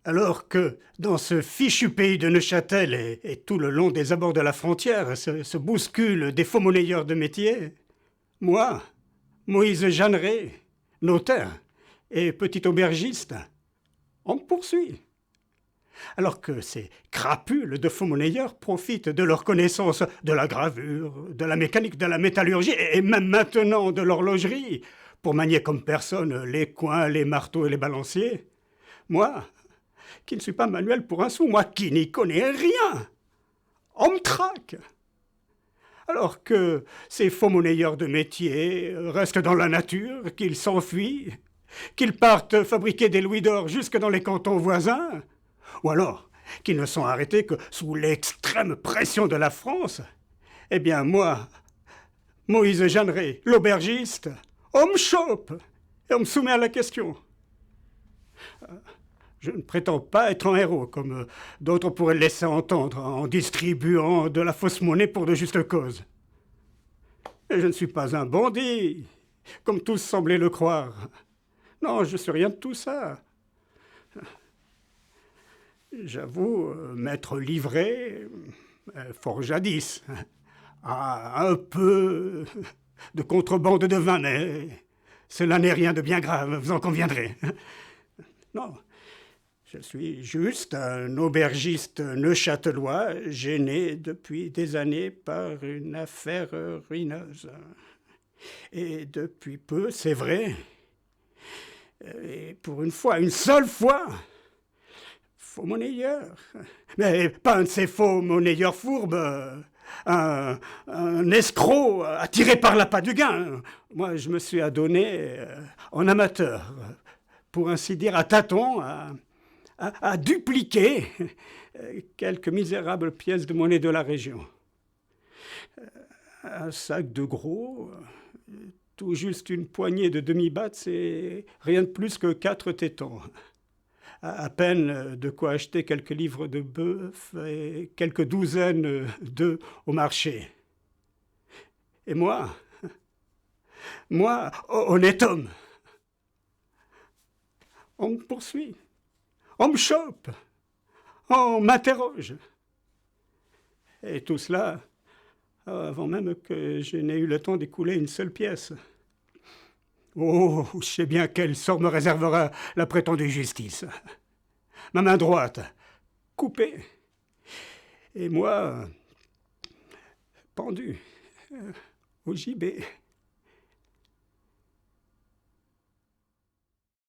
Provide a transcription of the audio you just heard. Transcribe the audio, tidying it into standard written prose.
Alors que, dans ce fichu pays de Neuchâtel et tout le long des abords de la frontière, se bousculent des faux monnayeurs de métier, moi, Moïse Jeanneret, notaire et petit aubergiste, on me poursuit. Alors que ces crapules de faux monnayeurs profitent de leur connaissance de la gravure, de la mécanique, de la métallurgie et même maintenant de l'horlogerie pour manier comme personne les coins, les marteaux et les balanciers. Moi, qui ne suis pas manuel pour un sou, moi qui n'y connais rien, on me traque. Alors que ces faux monnayeurs de métier restent dans la nature, qu'ils s'enfuient, qu'ils partent fabriquer des louis d'or jusque dans les cantons voisins, ou alors qu'ils ne sont arrêtés que sous l'extrême pression de la France, eh bien moi, Moïse Jeanneret, l'aubergiste, on me chope et on me soumet à la question. Je ne prétends pas être un héros, comme d'autres pourraient le laisser entendre, en distribuant de la fausse monnaie pour de justes causes. Et je ne suis pas un bandit, comme tous semblaient le croire. Non, je ne suis rien de tout ça. J'avoue m'être livré, fort jadis, à un peu de contrebande de vin, mais cela n'est rien de bien grave, vous en conviendrez. Non, je suis juste un aubergiste neuchâtelois gêné depuis des années par une affaire ruineuse. Et depuis peu, c'est vrai, et pour une fois, une seule fois, faux monnayeur. Mais pas un de ces faux monnayeurs fourbes, un escroc attiré par l'appât du gain. Moi, je me suis adonné en amateur, pour ainsi dire à tâtons, à dupliquer quelques misérables pièces de monnaie de la région. Un sac de gros, tout juste une poignée de demi-battes, c'est rien de plus que 4 tétons. À peine de quoi acheter quelques livres de bœuf et quelques douzaines d'œufs au marché. Et moi, honnête homme, on me poursuit, on me chope, on m'interroge. Et tout cela avant même que je n'ai eu le temps d'écouler une seule pièce. Oh, je sais bien quel sort me réservera la prétendue justice. Ma main droite, coupée. Et moi, pendu au gibet.